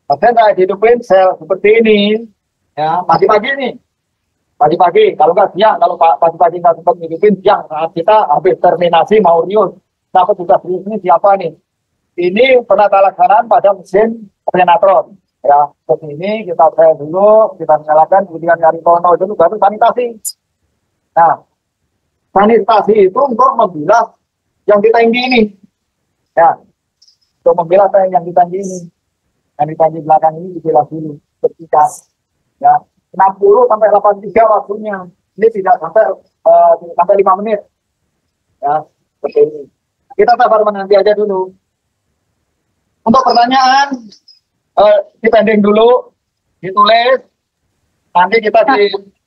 Kemudian saya hidupin sel seperti ini, ya pagi-pagi nih, pagi-pagi. Kalau nggak siang, kalau pagi-pagi nggak sempat hidupin siang, saat kita habis terminasi mau rius, dapat sudah rius ini siapa nih? Ini penata laksanaan pada mesin renatron. Ya, seperti ini kita saya dulu, kita nyalakan, kemudian nyari tono dulu, baru sanitasi. Nah, sanitasi itu untuk membilas yang kita ini. Ya, untuk membilas yang kita ini. Yang kita di belakang ini dibilas dulu, bersihkan. Ya, 60 sampai 83 waktunya. Ini tidak sampai 5 menit. Ya, seperti ini. Kita sabar menanti aja dulu. Untuk pertanyaan, dipending dulu, ditulis, nanti kita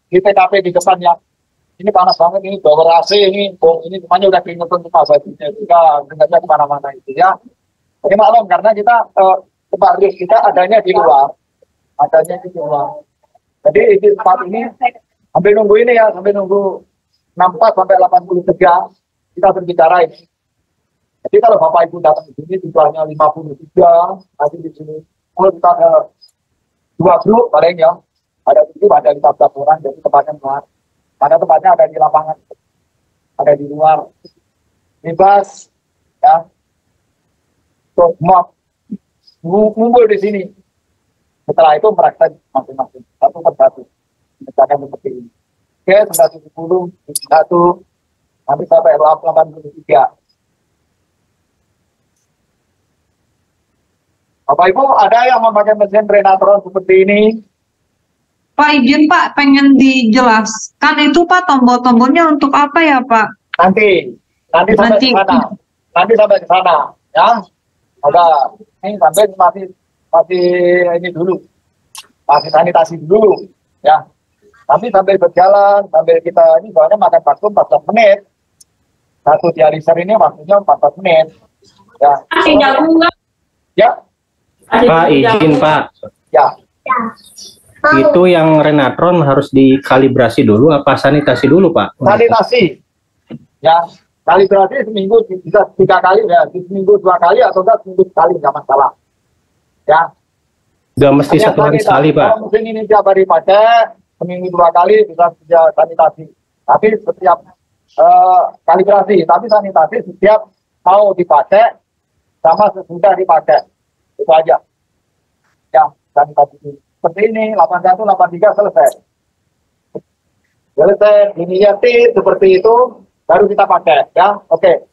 di TKP di depan ya. Ini panas banget, ini bawa AC, ini semuanya udah keringetan semua bajunya, juga dengarnya kemana-mana itu ya. Jadi maklum, karena kita tempat rius kita adanya di luar, Jadi di tempat ini sambil nunggu ini ya, sambil nunggu 64 sampai 83 kita berbicara ini. Jadi kalau Bapak Ibu datang di sini jumlahnya 53, nanti di sini kalau kita ada 2 grup paling ya, ada 7, ada 14 orang, jadi tempatnya luar. Mana tempatnya ada di lapangan, ada di luar, bebas, ya. So, semua ngumpul di sini. Setelah itu praktek masing-masing, satu persatu. Misalkan seperti ini. Oke, 170, 1, nanti sampai 83. Bapak Ibu, ada yang memakai mesin renatron seperti ini? Pak, izin Pak, pengen dijelaskan itu Pak, tombol-tombolnya untuk apa ya Pak? Nanti sampai ke sana. Nanti sampai ke sana, ya. Ada, ini sampai masih ini dulu. Masih sanitasi dulu, ya. Tapi sambil berjalan, sambil kita ini soalnya makan waktu 14 menit. Satu dialiser ini waktunya 14 menit. Ya. Ya. Pak, izin Pak. Ya. Itu yang renatron harus dikalibrasi dulu apa sanitasi dulu Pak? Sanitasi. Ya, kalibrasi seminggu bisa 3 kali ya, seminggu 2 kali atau enggak seminggu sekali nggak masalah. Ya. Nggak mesti satu hari sekali Pak. Kalau mesin ini tiap hari pakai, seminggu 2 kali bisa sanitasi. Tapi setiap kalibrasi, tapi sanitasi setiap mau dipakai sama sesudah dipakai. Itu aja. Ya, sanitasi. Seperti ini, 81, 83 selesai. Selesai, diniatin seperti itu, baru kita pakai, ya, oke.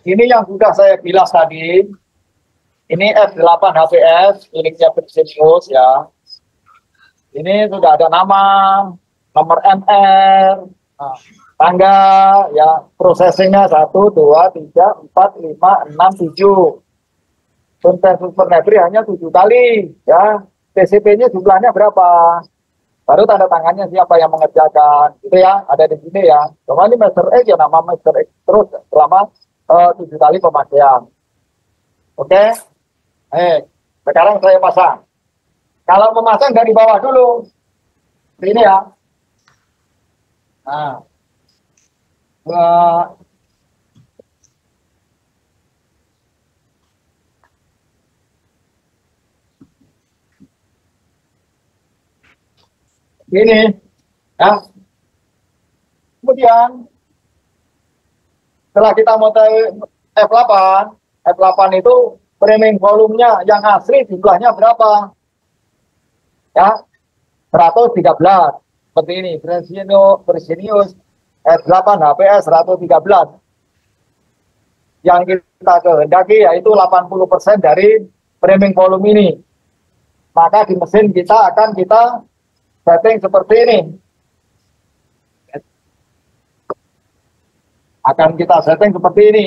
Ini yang sudah saya bilas tadi, ini F8 HPS, miliknya Persenius, ya. Ini sudah ada nama, nomor MR, tanggal, ya, processingnya 1, 2, 3, 4, 5, 6, 7. Super Nepri hanya 7 kali, ya. TCP-nya jumlahnya berapa? Baru tanda tangannya siapa yang mengerjakan, gitu ya, ada di sini ya. Cuma ini Master X ya, nama Master X terus selama 7 kali pemakaian. Oke? Sekarang saya pasang. Kalau memasang dari bawah dulu, ini ya. Nah, ini, ya. Kemudian setelah kita mulai F8 itu framing volumenya yang asli jumlahnya berapa? Ya, 113. Seperti ini, Persenius F8 HPS 113. Yang kita kehendaki yaitu 80% dari framing volume ini. Maka di mesin kita akan kita setting seperti ini. Akan kita setting seperti ini.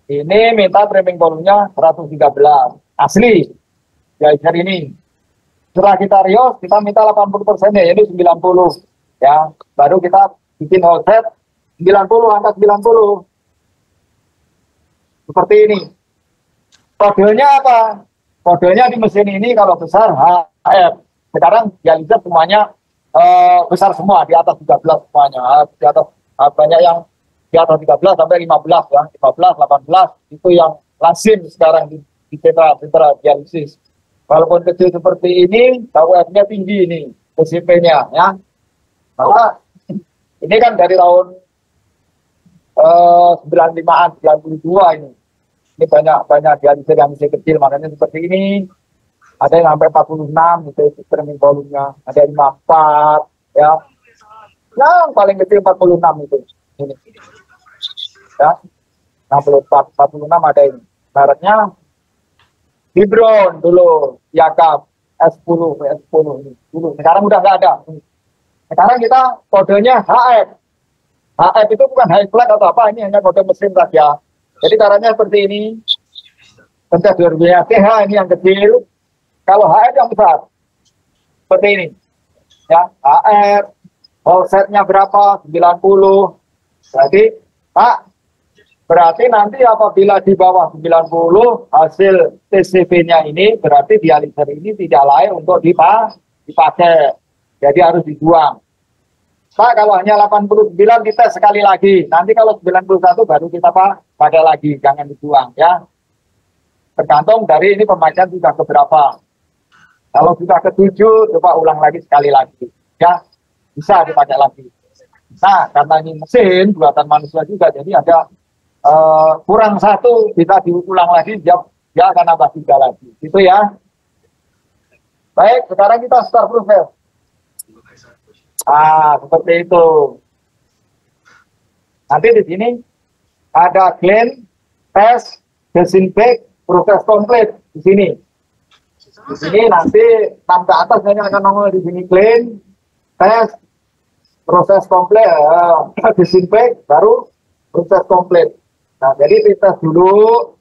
Ini minta framing volumenya 113. Asli. Ya, hari ini. Setelah kita rios, kita minta 80% ya, ini 90. Ya, baru kita bikin offset 90, angka 90. Seperti ini. Kodenya apa? Kodenya di mesin ini kalau besar HF. Sekarang dialiser semuanya besar semua, di atas 13 semuanya. Di atas banyak yang di atas 13 sampai 15 ya, 15, 18 itu yang lazim sekarang di sentra dialisis. Walaupun kecil seperti ini, KUF-nya tinggi ini, PCP-nya ya. Maka ini kan dari tahun 95-an, 92 ini. Ini banyak dialisis yang masih kecil, makanya seperti ini. Ada yang sampai 46 itu streaming volumenya, ada 54 ya. Yang paling kecil 46 itu. Ini. Ya. 64, 46 ada ini. Mereknya Vibron dulu, Yakab S10, S10 ini dulu. Sekarang udah nggak ada. Sekarang kita kodenya HF. HF itu bukan high flat atau apa, ini hanya kode mesin saja. Jadi caranya seperti ini. Pencet dua-duanya TH ini yang kecil. Kalau HF yang besar. Seperti ini. Ya, HF. Offsetnya berapa? 90. Jadi, Pak, berarti nanti apabila di bawah 90 hasil TCP-nya ini, berarti dialiser ini tidak layak untuk dipakai. Jadi harus dibuang. Pak, kalau hanya 89 kita sekali lagi. Nanti kalau 91 baru kita pakai lagi. Jangan dibuang ya. Tergantung dari ini pemakaian sudah keberapa. Kalau sudah ke-7, coba ulang lagi sekali lagi. Ya, bisa dipakai lagi. Nah, karena ini mesin, buatan manusia juga, jadi ada kurang satu, bisa diulang lagi, dia akan nambah 3 lagi. Gitu ya. Baik, sekarang kita start proses. Seperti itu. Nanti di sini ada clean, test, disinfect, proses komplit di sini. Di sini nanti 6 ke atas akan nongol di sini clean, test, proses komplit, disinfect, baru proses komplit. Nah, jadi kita dulu,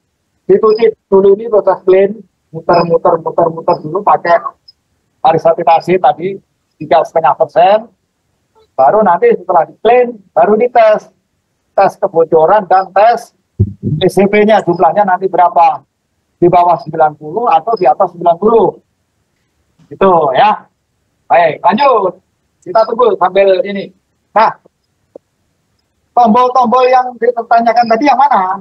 ditutup dulu ini proses clean, muter dulu pakai arisatitasi tadi 3,5%. Baru nanti setelah di clean, baru dites. Tes kebocoran dan tes PCP-nya jumlahnya nanti berapa. Di bawah 90 atau di atas 90. Gitu ya. Baik, lanjut. Kita tunggu sambil ini. Nah, tombol-tombol yang ditanyakan tadi yang mana?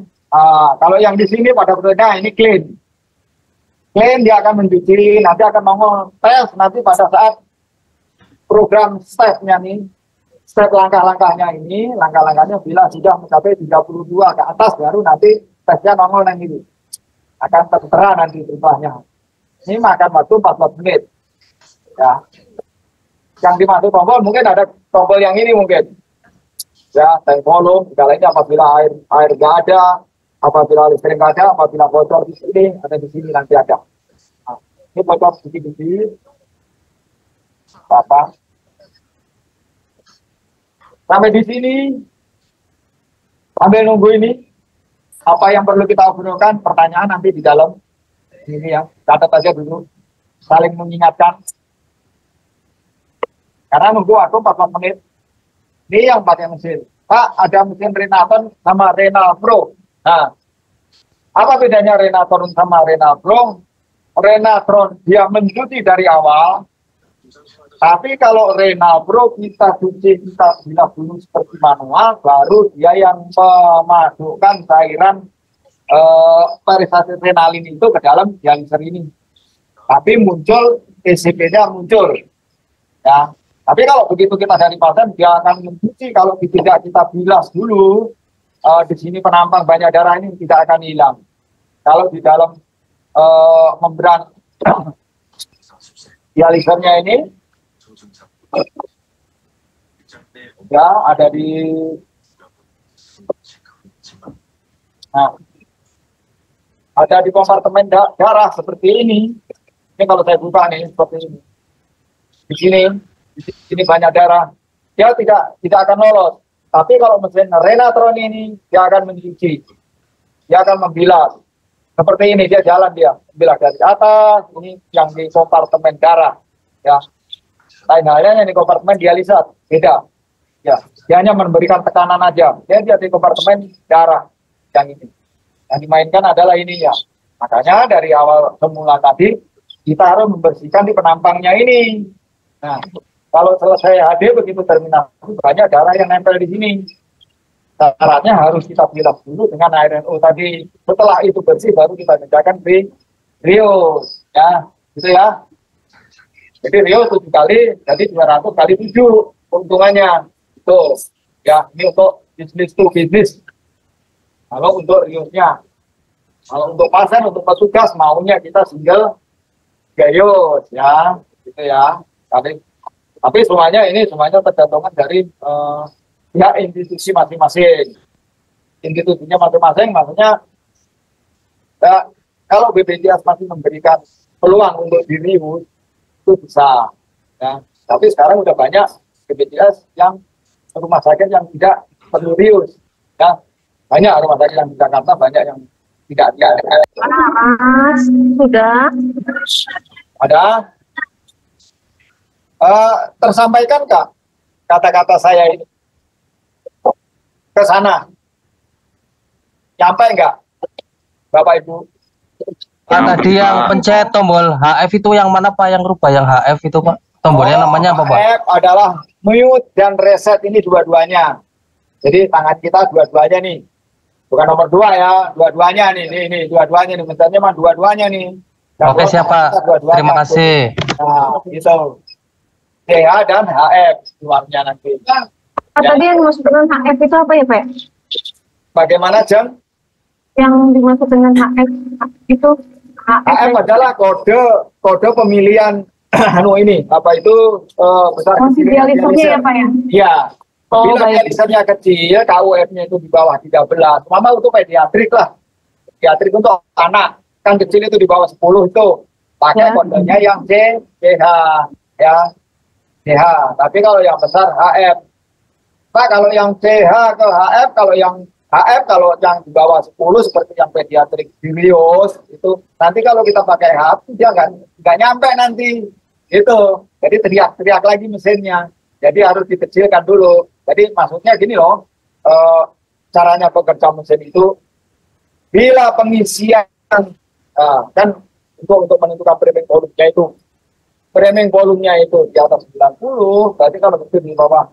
Kalau yang di sini pada berbeda, ini clean. Clean dia akan mencuci, nanti akan nongol tes, nanti pada saat program step-nya nih, step langkah-langkahnya ini, langkah-langkahnya bila sudah mencapai 32 ke atas, baru nanti tesnya nongol yang ini. Akan tertera nanti berubahnya. Ini makan waktu 14 menit. Ya. Yang dimaksud tombol mungkin ada tombol yang ini mungkin. Ya, tank volume, segala ini apabila air nggak ada, apabila listrik nggak ada, apabila bocor di sini, ada di sini nanti ada. Nah, ini bocor sedikit-sedikit. Apa? Sampai di sini, sambil nunggu ini, apa yang perlu kita obrolkan, pertanyaan nanti di dalam ini ya, catat aja dulu, saling mengingatkan. Karena nunggu waktu 14 menit. Ini yang pakai mesin. Pak, ada mesin Renaton sama Renal Pro. Nah, apa bedanya Renaton sama Renal Pro? Renatron dia mencuci dari awal. Tapi kalau Renal Pro kita cuci, kita bilas dulu seperti manual, baru dia yang memasukkan cairan perisatit renalin itu ke dalam dialiser ini. Tapi muncul PCP-nya muncul. Ya. Tapi kalau begitu kita dari pasien, dia akan mencuci. Kalau tidak kita bilas dulu, di sini penampang banyak darah ini tidak akan hilang. Kalau di dalam membran dialisernya ini, ya ada di, nah, ada di kompartemen darah seperti ini. Ini kalau saya buka nih seperti ini. Di sini banyak darah. Dia tidak akan lolos. Tapi kalau mesin Renatron ini dia akan mencuci. Dia akan membilas. Seperti ini dia jalan dia, membilas dari atas. Ini yang di kompartemen darah. Ya. Lain halnya yang di kompartemen dialisat, beda. Ya, dia hanya memberikan tekanan aja. Dia di kompartemen darah yang ini. Yang dimainkan adalah ini ya. Makanya dari awal semula tadi kita harus membersihkan di penampangnya ini. Nah, kalau selesai HD begitu terminasi banyak darah yang nempel di sini. Syaratnya harus kita bilas dulu dengan RNO tadi. Setelah itu bersih baru kita kerjakan di Rios, ya, gitu ya. Jadi Rios 7 kali, jadi 200 kali 7 keuntungannya. Tuh, ya, ini untuk bisnis to bisnis. Kalau untuk Riosnya, kalau untuk pasien, untuk petugas maunya kita single gayos, ya, gitu ya. Tapi semuanya tergantung dari ya institusi masing-masing. Institusinya masing-masing, maksudnya ya, kalau BPJS masih memberikan peluang untuk dirius itu bisa. Ya. Tapi sekarang udah banyak BPJS yang rumah sakit yang tidak perlu rius. Ya. Banyak rumah sakit yang di Jakarta, banyak yang tidak. Mas, sudah. Ada. Tersampaikan Kak kata-kata saya ini ke sana, nyampe enggak Bapak Ibu? Tadi yang pencet tombol HF itu yang mana Pak, yang rubah yang HF itu Pak, tombolnya namanya apa Pak? HF adalah mute dan reset, ini dua-duanya, jadi tangan kita dua-duanya nih, bukan nomor 2 ya, dua-duanya nih, ini dua-duanya nih, mencetnya mah dua-duanya nih. Oke siapa, terima kasih. Nah gitu, DH dan HF keluarnya nanti. Tadi yang dimaksud dengan HF itu apa ya Pak? Bagaimana Jeng? Yang dimaksud dengan HF itu HF adalah kode pemilihan ini apa itu besar dialisernya ya Pak ya? Iya. Oh, Bila dialisernya kecil, KUF-nya itu di bawah 13. Mama untuk pediatrik lah. Pediatrik untuk anak kan kecil itu di bawah 10 itu. Pakai kodenya yang CH ya. CH. Tapi kalau yang besar HF. Pak, kalau yang CH ke HF, kalau yang HF kalau yang di bawah 10 seperti yang pediatrik Bilios itu nanti kalau kita pakai HF dia nggak nyampe nanti itu, jadi teriak-teriak lagi mesinnya, jadi harus dikecilkan dulu. Jadi maksudnya gini loh, caranya bekerja mesin itu bila pengisian kan untuk menentukan framing volumenya itu di atas 90, berarti kalau itu di bawah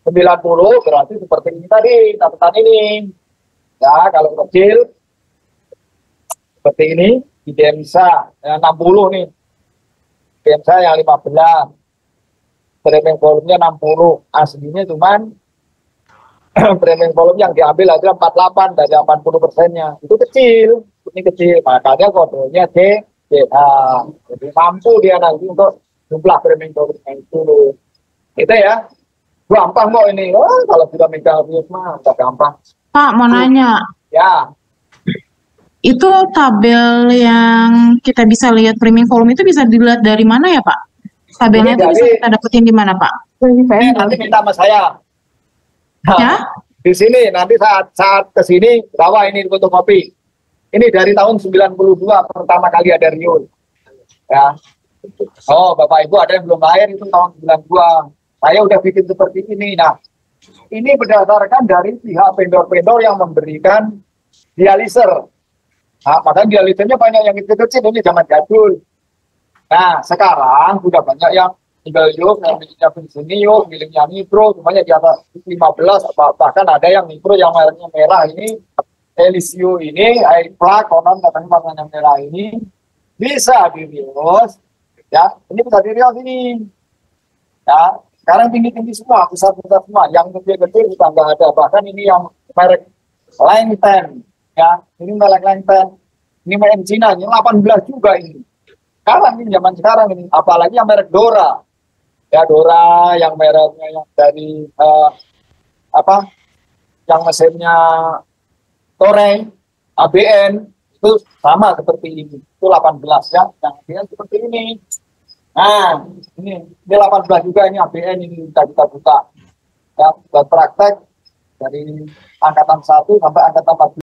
90 berarti seperti ini tadi catatan ini ya. Kalau kecil seperti ini di DMSA ya, 60 nih, DMSA yang 15, framing volumenya 60, aslinya cuman framing volume yang diambil adalah 48 dari 80%-nya, itu kecil, ini kecil, makanya kodenya CH, jadi mampu dia nanti untuk jumlah framing volumenya itu ya. Gampang kok ini. Kalau sudah megang virus mah nggak gampang. Pak, mau nanya. Ya. Itu tabel yang kita bisa lihat framing volume itu bisa dilihat dari mana ya Pak? Tabelnya itu bisa kita dapetin di mana Pak? Nanti minta sama saya. Nah, ya? Di sini nanti saat ke sini bawa ini fotokopi. Ini dari tahun 92 pertama kali ada rius. Ya. Oh, Bapak Ibu ada yang belum lahir itu tahun 92. Saya udah bikin seperti ini. Nah, ini berdasarkan dari pihak vendor-vendor yang memberikan dialiser. Nah, makanya dialisernya banyak yang kecil-kecil, ini zaman jadul. Nah, sekarang sudah banyak yang tinggal yuk, yang miliknya Vincenius, miliknya Nipro, semuanya di atas 15, bahkan ada yang Nipro yang warnanya merah ini, Elisio ini, Airplug, konon katanya warnanya merah ini, bisa dirios, ya, ini bisa dirios ini. Ya, sekarang tinggi-tinggi semua, besar-besar semua, yang kecil-kecil kita nggak ada, bahkan ini yang merek Langten, ya, ini merek Langten, ini merek Cina, ini 18 juga ini. Sekarang ini zaman sekarang ini, apalagi yang merek Dora, ya Dora yang mereknya yang dari yang mesinnya Toreng, ABN itu sama seperti ini, itu 18 ya, yang ABN seperti ini. Nah, ini 18 juga, ini ABN ini kita buka ya, buat praktek dari angkatan 1 sampai angkatan 14.